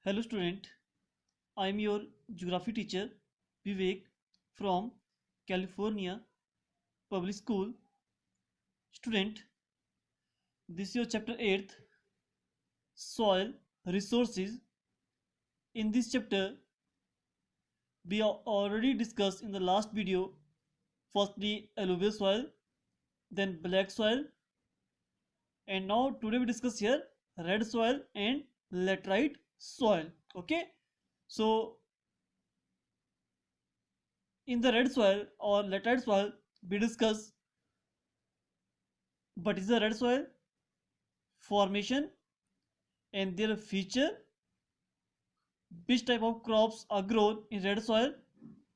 Hello student, I am your geography teacher Vivek from California Public School. Student, this is your chapter 8th, Soil Resources. In this chapter, we have already discussed in the last video, firstly alluvial soil, then black soil, and now today we discuss here red soil and laterite soil. Okay, so in the red soil or laterite soil, we discuss what is the red soil, formation and their feature, which type of crops are grown in red soil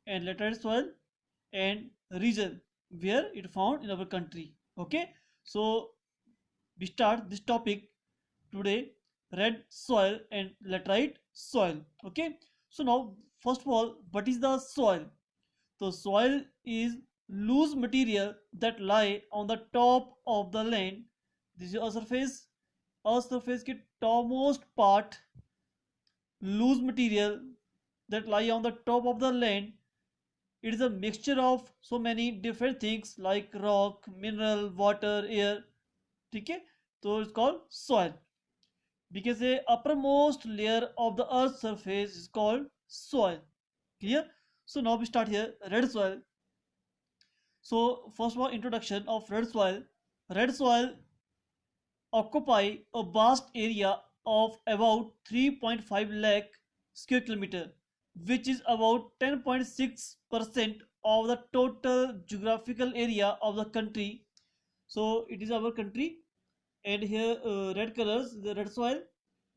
and laterite soil, and region where it found in our country. Okay, so we start this topic today, red soil and laterite soil. Okay, so now first of all, what is the soil? The soil is loose material that lie on the top of the land. This is a surface. Earth surface के topmost part, loose material that lie on the top of the land. It is a mixture of so many different things like rock, mineral, water, air. ठीक है, तो it's called soil. We can say uppermost layer of the earth's surface is called soil. Clear? So now we start here, red soil. So first of all, introduction of red soil. Red soil occupy a vast area of about 3.5 lakh square kilometer, which is about 10.6% of the total geographical area of the country. So it is our country, and here red colors, the red soil,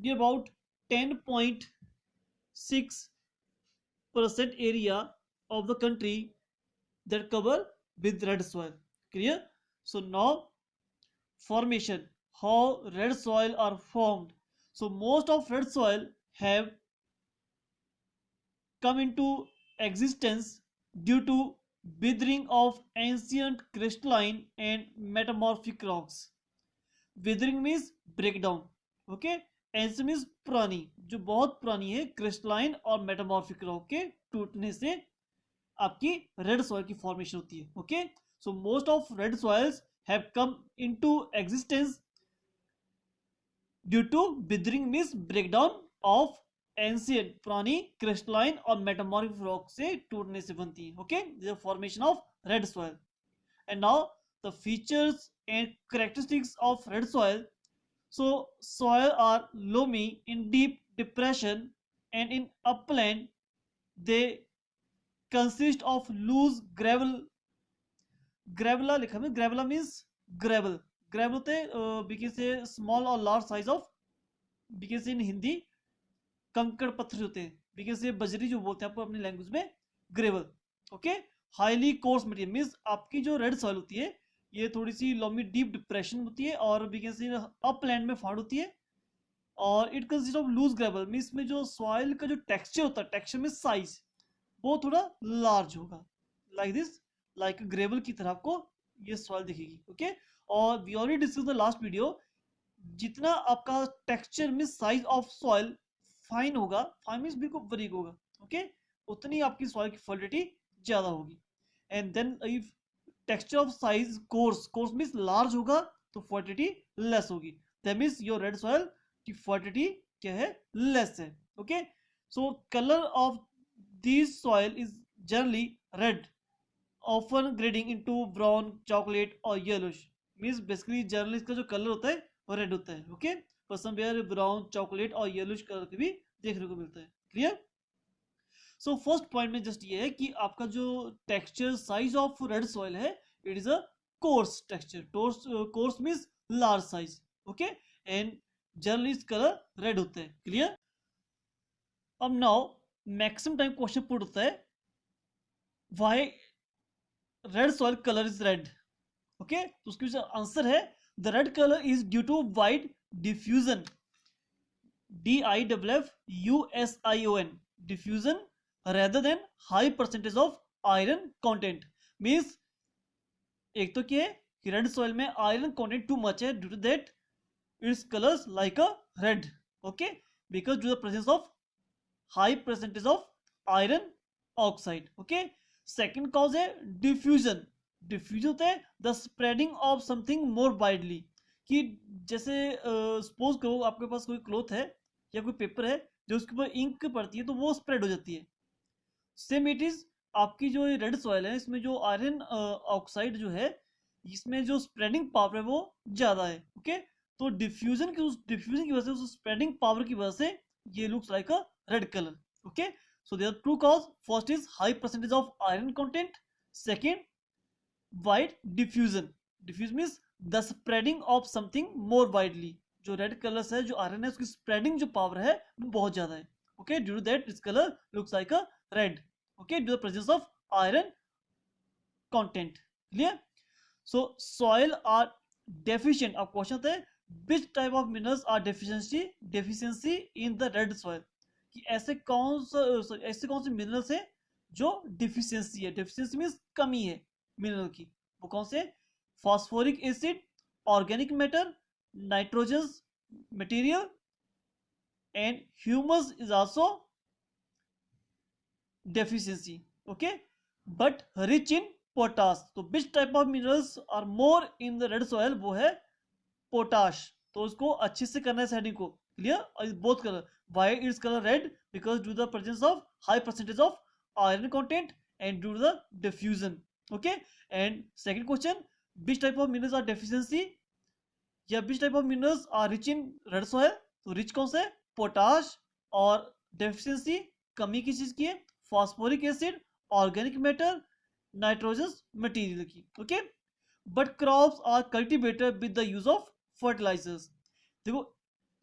be about 10.6% area of the country that cover with red soil. Clear? So now formation, how red soil are formed. So most of red soil have come into existence due to withering of ancient crystalline and metamorphic rocks. Withering means breakdown. Okay, ancient means पुरानी, जो बहुत पुरानी है, crystalline और metamorphic rock के टूटने से आपकी रेड सॉइल की फॉर्मेशन होती है. Okay, so most of red soils have come into existence due to weathering means breakdown of ancient, पुरानी क्रिस्टलाइन और मेटामॉर्फिक रॉक से टूटने से बनती है. Okay, the formation of red soil. And now the features and characteristics of red soil. So soil are loamy in deep depression, and in upland they consist of loose gravel. Gravela लिखा है, gravela means gravel. gravel होते हैं we can say small or large size of, we can say in Hindi कंकड़ पत्थर होते हैं, we can say बजरी जो बोलते हैं आपको अपनी लैंग्वेज में, gravel. Okay, highly course material means आपकी जो रेड सॉइल होती है ये थोड़ी सी लॉमी डीप डिप्रेशन होती है और वी कैन सी अपलैंड में फाड़ होती है, और it consist of loose gravel means में जो सॉइल का जो टेक्सचर होता है, टेक्सचर में साइज वो थोड़ा लार्ज होगा, लाइक दिस, लाइक ग्रेवल की तरह आपको ये सॉइल दिखेगी. ओके, और we already discuss the last video, जितना आपका टेक्सचर में साइज ऑफ सॉइल फाइन होगा, फाइन मींस बिल्कुल बारीक होगा, ओके, उतनी आपकी सॉइल की फर्टिलिटी ज्यादा होगी. And then if texture of size coarse, coarse means large होगा तो फर्टिलिटी लेस होगी, that means your red soil की फर्टिलिटी क्या है, लेस है. Okay, so colour of this soil is generally red, often grading into brown, chocolate और yellowish, means basically generally इसका जो कलर होता है वो रेड होता है. ओके, पर समवेयर ब्राउन, चॉकलेट और येलोइश कलर के भी देखने को मिलता है. क्लियर? सो फर्स्ट पॉइंट में जस्ट ये है कि आपका जो texture size of red soil है, it is a coarse texture. Coarse means large size. Okay, and generally इस कलर रेड होता है. क्लियर? अब now maximum time question put होता है, why red soil colour is red. Okay, तो उसके जो आंसर है, the red colour is due to wide diffusion, DIFFUSION, diffusion rather than high percentage of iron content. means एक तो क्या है कि रेड सॉइल में आयरन कंटेंट टू मच है, due to that its colours like a red. Okay, because due the presence of high percentage of iron oxide. Okay, second cause है diffusion. Diffusion होता है the spreading of something more widely, कि जैसे suppose करो आपके पास कोई cloth है या कोई पेपर है, जो उसके ऊपर इंक पड़ती है तो वो स्प्रेड हो जाती है। सेम इट इज आपकी जो रेड सॉइल है, इसमें जो आयरन ऑक्साइड जो है, इसमें जो स्प्रेडिंग पावर है वो ज्यादा है। ओके, तो डिफ्यूजन की वजह से, उस स्प्रेडिंग पावर की वजह से ये looks like a red colour. Okay, so there are two cause. First is high percentage of iron content. Second, wide diffusion. Diffusion means the spreading of something more widely. जो red colour है, जो iron है, उसकी spreading जो power है वो बहुत ज्यादा है। Okay, due to that this colour looks like a red. Okay, due to the presence of iron content. Clear? So soil are deficient. अब क्वेश्चन आता है which type of minerals are deficiency in the red soil, कि ऐसे कौन से minerals हैं जो deficiency है। डिफिशियंसी मीन्स कमी है मिनरल की। वो कौन से? Phosphoric acid, organic matter, nitrogen material and humus is also deficiency. Okay, but rich in potash. तो which type of minerals are more in the red soil, वो है पोटाश। तो उसको अच्छे से करना है सेटिंग को। क्लियर? और both colour, why its color red? Because due to the presence of high percentage of iron content and due to the diffusion. Okay, and second question, which type of minerals are deficiency या which type of minerals are rich in red soil? तो rich कौन सा है? Potash. और deficiency कमी किस चीज की है? Phosphoric acid, organic matter, nitrogen material की। Okay, but crops are cultivated with the use of fertilisers. देखो,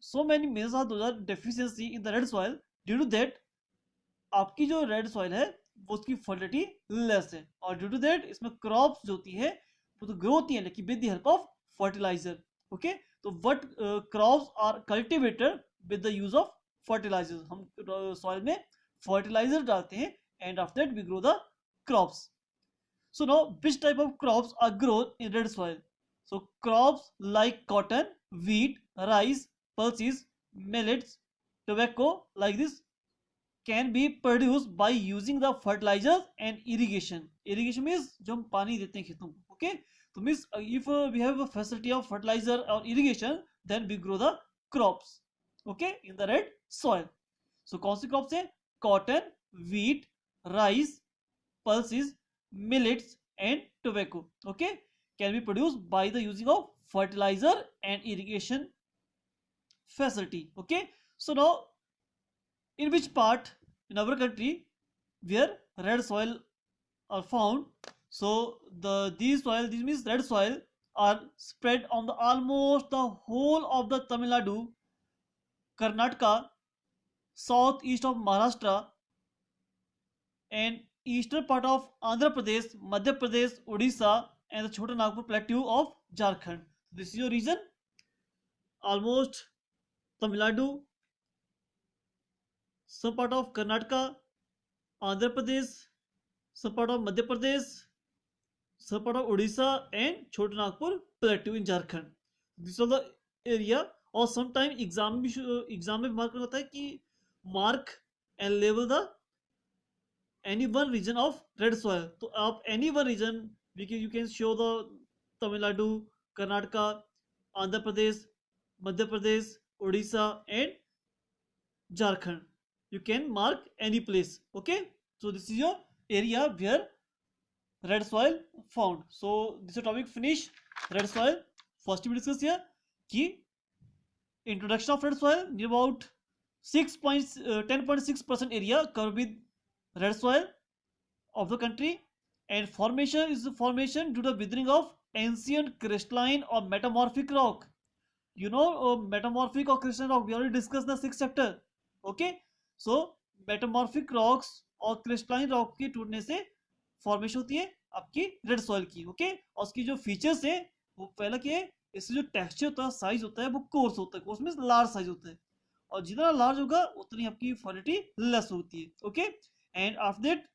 so many minerals are those are deficiency in the red soil, due to that आपकी जो red soil है वो उसकी fertility less है, और due to that इसमें crops जो होती है वो तो ग्रो होती है लेकिन with the help of fertiliser. Okay, तो what crops are cultivated with the use of fertiliser. हम सॉइल में फर्टिलाइजर डालते हैं and after that we grow the crops. So now which type of crops are grown in red soil? So crops like cotton, wheat, rice, pulses, millets, tobacco like this can be produced by using the fertilizers and irrigation. Irrigation means जो हम पानी देते हैं खेतों को। Okay, तो means if we have a facility of fertilizer or irrigation, then we grow the crops. Okay, in the red soil. So कौन सी crops है? Cotton, wheat, rice, pulses, millets and tobacco. Okay, can be produced by the using of fertilizer and irrigation facility. Okay, so now in which part in our country where red soil are found? So these means red soil are spread on the almost the whole of the Tamil Nadu, Karnataka, south east of Maharashtra and eastern part of Andhra Pradesh, Madhya Pradesh, Odisha and the Chota Nagpur plateau of Jharkhand. This is your region, almost Tamil Nadu, some part of Karnataka, Andhra Pradesh, some part of Madhya Pradesh, some part of Odisha and Chota Nagpur plateau in Jharkhand. These are the area. और sometime exam में mark करना होता है कि mark and level the any one region of red soil. तो आप any one region you can show the Tamil Nadu, Karnataka, Andhra Pradesh, Madhya Pradesh, Odisha and Jharkhand. You can mark any place. Okay, so this is your area where red soil found. So this is topic finish. Red soil. First we discuss here कि introduction of red soil, near about 10.6% area covered with red soil of the country, and formation is the formation due to withering of ancient crystalline or metamorphic rock. You know, metamorphic or crystalline rock, we already discussed in the 6th chapter. Okay, so metamorphic rocks और crystalline rock के टूटने से formation होती है आपकी red soil की। Okay, और उसकी जो फीचर्स है वो पहला क्या है, इससे जो टेक्सचर होता है, साइज होता है, वो कोर्स होता है। कोर्स मींस लार्ज साइज होता है, और जितना लार्ज होगा उतनी आपकी क्वालिटी लेस होती है। ओके, एंड आफ्टर दैट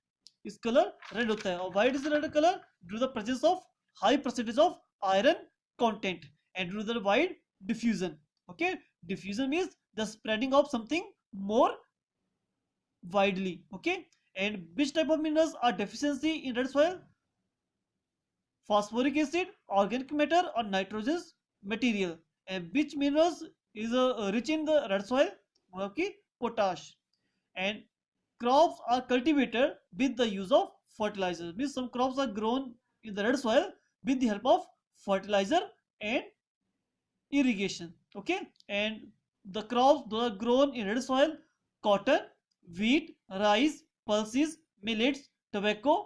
इस कलर रेड होता है। और why is red colour? Due the presence of high percentage of iron content and due the wide diffusion. Okay, diffusion means the spreading of something more widely. Okay, and which type of minerals are deficiency in red soil? Phosphoric acid, organic matter, or nitrogenous material. And which minerals is rich in the red soil? Okay, potash. And crops are cultivated with the use of fertilizers. Means some crops are grown in the red soil with the help of fertilizer and irrigation. Okay, and the crops that are grown in red soil: cotton, wheat, rice, pulses, millets, tobacco.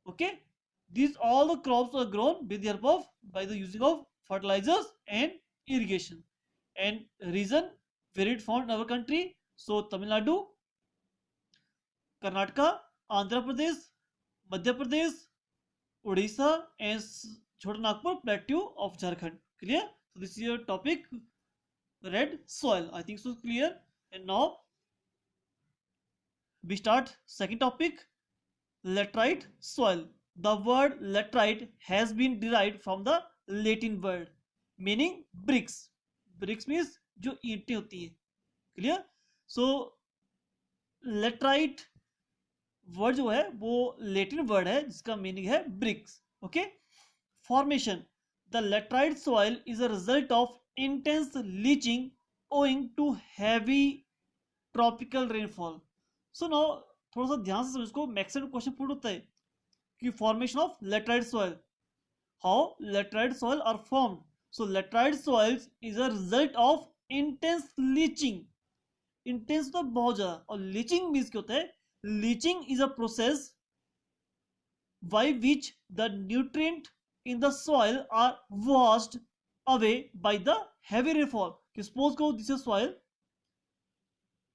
Okay, these all the crops are grown with the help of by the using of fertilizers and irrigation. And reason where it found in our country: so Tamil Nadu, Karnataka, Andhra Pradesh, Madhya Pradesh, Odisha, and Chota Nagpur plateau of Jharkhand. Clear? So this is your topic, red soil. I think so clear. And now we start second topic, laterite soil. The word laterite has been derived from the Latin word meaning bricks. Bricks means जो ईंटें होती है. Clear? So laterite word जो है वो Latin word है जिसका meaning है bricks. Okay, formation: the laterite soil is a result of intense leaching owing to heavy tropical rainfall. So now थोड़ा सा ध्यान से समझ को, मैक्सिमम क्वेश्चन पुट होता है कि formation of laterite soil, how laterite soil are formed. So laterite soils is a result of intense leaching. Intense तो बहुत ज्यादा, और लीचिंग मीन्स क्या होता है? Leaching is a process by which the nutrient in the soil are washed away by the heavy rainfall. Suppose को this is soil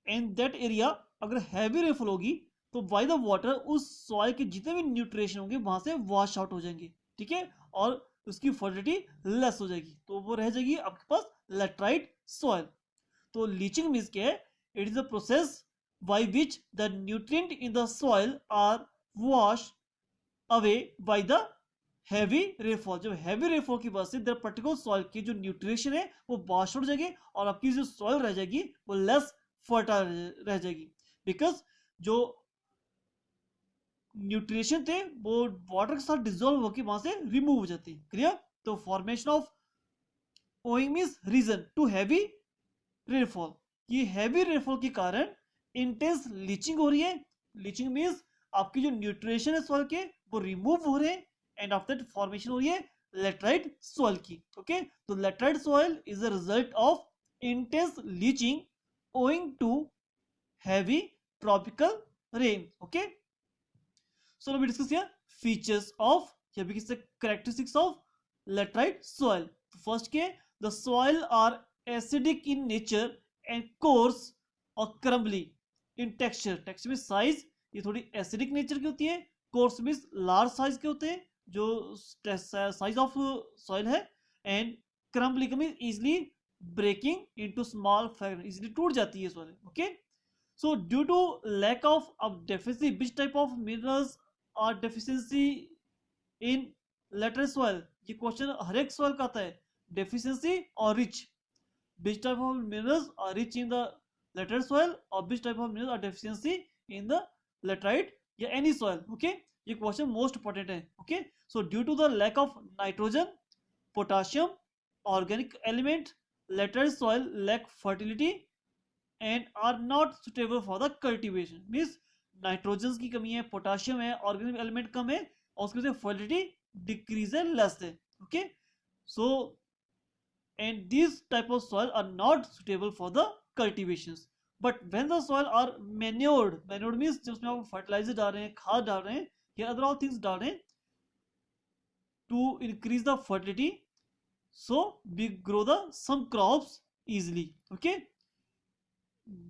and that area अगर heavy rainfall होगी तो by the water उस soil के जितने भी nutrition होंगे वहां से wash out हो जाएंगे. ठीक है, और उसकी फर्टिलिटी लेस हो जाएगी, तो वो रह जाएगी आपके पास लेटराइट सॉइल. तो लीचिंग मीन्स क्या है? It is a process by which the nutrient in the soil are washed away by the heavy rainfall. जब heavy rainfall की वजह से the particular soil की जो nutrition है वो wash out हो जाएगी और आपकी जो soil रह जाएगी वो less fertile रह जाएगी, because जो nutrition थे वो water के साथ dissolve होकर वहां से remove हो जाती है. Clear? तो formation of owing means reason to heavy rainfall. ये heavy rainfall के कारण इंटेंस लीचिंग हो रही है. लीचिंग मींस आपकी जो न्यूट्रिशन है सॉइल के वो रिमूव हो रहे हैं एंड आफ्टर दैट फॉर्मेशन हो रही है लेटराइट सॉइल की. ओके, तो laterite soil is a result of intense leaching owing to heavy tropical rain. Okay, so now we discuss here features of या भी किससे characteristics of laterite soil. First के, the soil are acidic in nature and coarse और crumbly in texture. Texture में size ये थोड़ी acidic nature की होती है, कोर्स में लार्ज साइज के होते हैं जो साइज ऑफ सॉइल है, एंड क्रम्बली का mean easily breaking into small fragment, easily टूट जाती है soil. Okay, so due to lack of deficiency, which type of minerals are deficiency in laterite soil. ये क्वेश्चन हर एक सॉइल का आता है, डेफिशिएंसी और rich. Which type of minerals are rich in the laterite soil or which type of minerals are deficiency in the laterite या any soil. Okay, ये question most important है. Okay, so due to the lack of nitrogen, potassium, organic element, laterite soil lack fertility and are not suitable for the cultivation. Means nitrogen की कमी है, potassium है, organic element कम है और उसकी वजह से fertility decrease है, less है. Okay, so and these type of soil are not suitable for the cultivations. But when the soil are manured, manured means जब उसमें आप fertilizer डाल रहे हैं, खाद डाल रहे हैं या other all things डाल रहे हैं to increase the fertility, so we grow the some crops easily. Okay,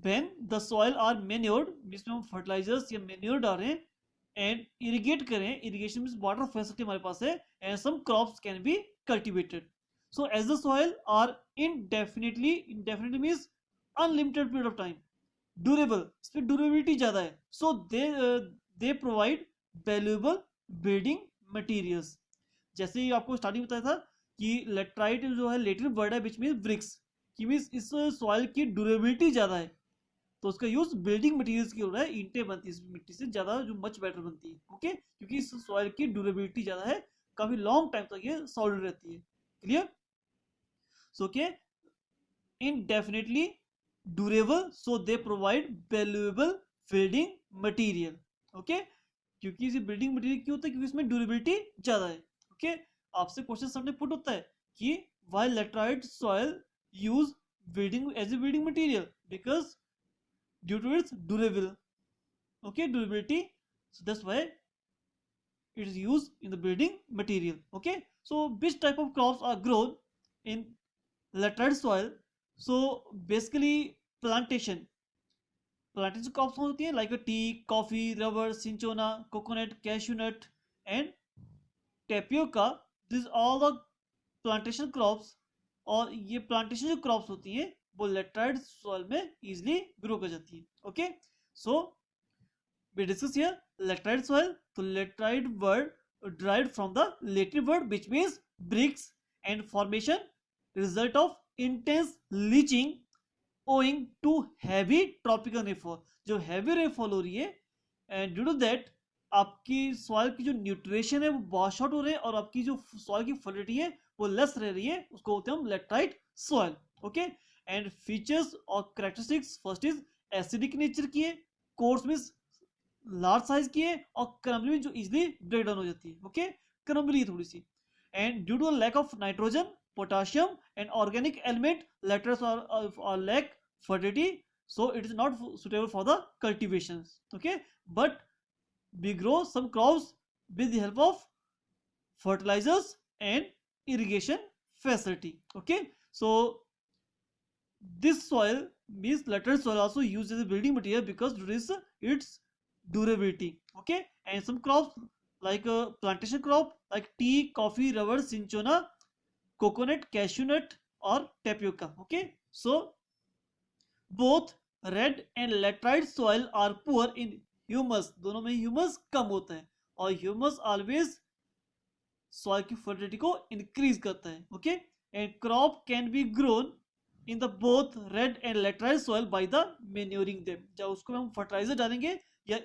when the soil are manured जिसमें हम fertilizers या manure डाल रहे हैं and irrigate करें, irrigation means water facility हमारे पास है, and some crops can be cultivated. So as the soil are indefinitely means unlimited period of time, durable, इसमें ड्यूरेबिलिटी ज्यादा है, so they provide valuable building materials. जैसे ही आपको starting बताया था कि लेटराइट जो है लेटिन वर्ड है विच मींस ब्रिक्स, कि मींस इस सॉइल की ड्यूरेबिलिटी ज्यादा है तो उसका यूज बिल्डिंग मटेरियल्स की हो रहा है, ईंटें बनती है इस मिट्टी से ज्यादा, जो मच बेटर बनती है, ओके, क्योंकि इस सॉइल की ड्यूरेबिलिटी ज्यादा है, काफी लॉन्ग टाइम तक ये सॉलिड रहती है। क्लियर? सो के indefinitely durable, so they provide valuable building material, okay, क्योंकि इसे बिल्डिंग मटेरियल क्यों होता है, क्योंकि इसमें ड्यूरेबिलिटी ज्यादा है, ओके। आपसे क्वेश्चन सामने पुट होता है कि why laterite soil use building as a building material, because due to its durable, okay, durability, so that's why it is used in the building material, okay। So which type of crops are grown in laterite soil? So basically plantation crops होती है, like a tea, coffee, rubber, cinchona, coconut, cashew nut and tapioca, these all the plantation crops। और ये plantation जो crops होती हैं वो laterite soil में easily grow कर जाती है, okay. So we discuss here laterite soil. तो laterite word derived from the Latin word which means bricks and formation result of intense leaching owing to heavy tropical rainfall। जो heavy rainfall हो रही है and due to that आपकी soil की जो nutrition है वो वॉश आउट हो रहे हैं और आपकी जो सॉइल की फर्टिलिटी है वो लेस रह रही है, उसको होते हैं हम laterite soil, okay. And features और characteristics, first is acidic nature की है, कोर्स में लार्ज साइज की है और क्रम्बली जो इजीली ब्रेक डाउन हो जाती है, ओके, क्रम्बली थोड़ी सी। And due to lack of nitrogen, potassium and organic element letters are lack fertility, so it is not suitable for the cultivations, okay, but we grow some crops with the help of fertilizers and irrigation facility, okay। So this soil means laterite soil also used as a building material because it is its durability, okay। And some crops like a plantation crop like tea, coffee, rubber, cinchona, coconut, cashew nut or tapioca, okay। So both red and laterite soil are poor in humus, दोनों में humus कम होता है और humus always soil की fertility को increase करता है, okay। And crop can be grown in the both red and laterite soil by the manuring them। जब उसको हम fertilizer डालेंगे या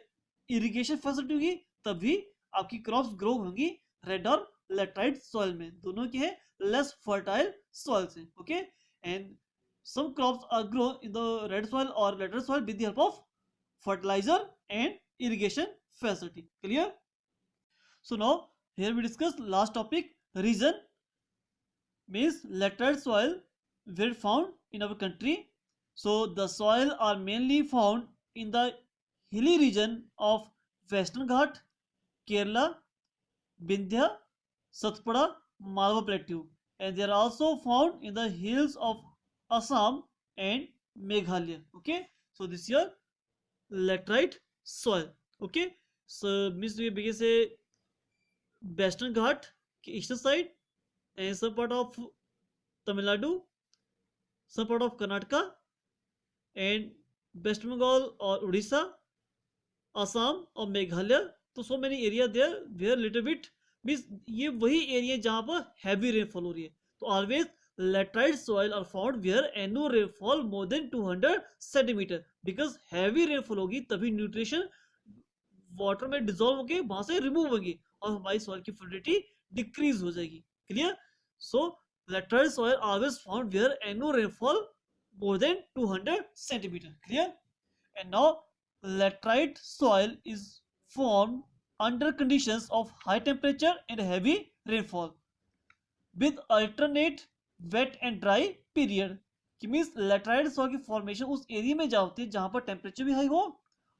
irrigation facility होगी तभी आपकी crops grow होंगी red और laterite soil में, दोनों की है less fertile soil से, okay। And some crops are grown in the red soil or laterite soil with the help of fertilizer and irrigation facility, clear? So now here we discuss last topic, region means laterite soil where found in our country. So the soil are mainly found in the hilly region of Western Ghat, Kerala, Vindhya, Satpura, Malwa plateau, and they are also found in the hills of Assam and Meghalaya, okay। So this is your laterite soil, okay। So means we begin say Western Ghat eastern side and some part of Tamil Nadu, some part of Karnataka and West Bengal or Odisha, Assam और मेघालय। तो so many area there where little bit means ये वही area जहाँ पर heavy rainfall हो रही है। तो always laterite soil are found where annual rainfall more than 200 centimeter, because heavy rainfall होगी तभी nutrition वाटर में डिजोल्व होके वहां से रिमूव होगी और हमारी सॉइल की फर्टिलिटी डिक्रीज हो जाएगी, clear? So laterite soil always found where annual rainfall more than 200 centimeter, clear? And now laterite soil is formed under conditions of high temperature and heavy rainfall with alternate wet and dry period। कि means laterite soil की formation उस area में जा होती है जहां पर temperature भी हाई हो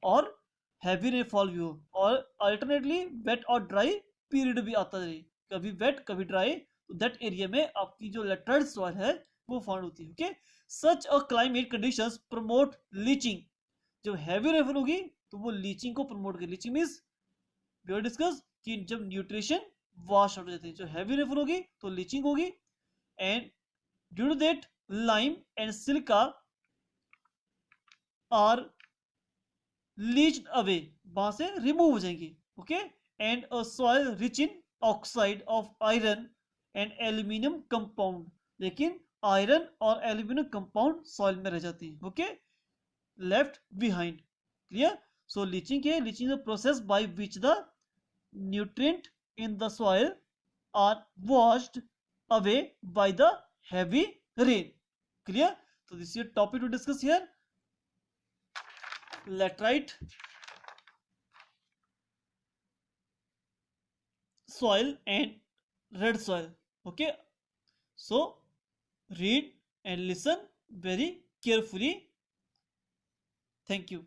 और हैवी रेनफॉल भी हो और अल्टरनेटली वेट और ड्राई पीरियड भी आता रहे, कभी वेट कभी ड्राई, तो दैट एरिया में आपकी जो लेटराइट सॉइल है वो फाउंड होती है, okay. Such a climate conditions promote leaching. जब हैवी रेनफॉल होगी तो वो लीचिंग को प्रमोट कर, leaching means we will discuss कि जब न्यूट्रिशन वॉश आउट हो जाते हैं, जो हैवी रेनफॉल होगी तो लीचिंग होगी and due to that lime and silica are leached away, वहां से रिमूव हो जाएंगे, okay. And a soil rich in oxide of iron and aluminium compound, लेकिन आयरन और एल्यूमिनियम कंपाउंड सॉइल में रह जाती है, okay. left behind. Clear? So leaching है, leaching is a process by which the nutrient in the soil are washed away by the heavy rain. Clear? So this is your topic to discuss here. Laterite soil and red soil. Okay, so read and listen very carefully. Thank you.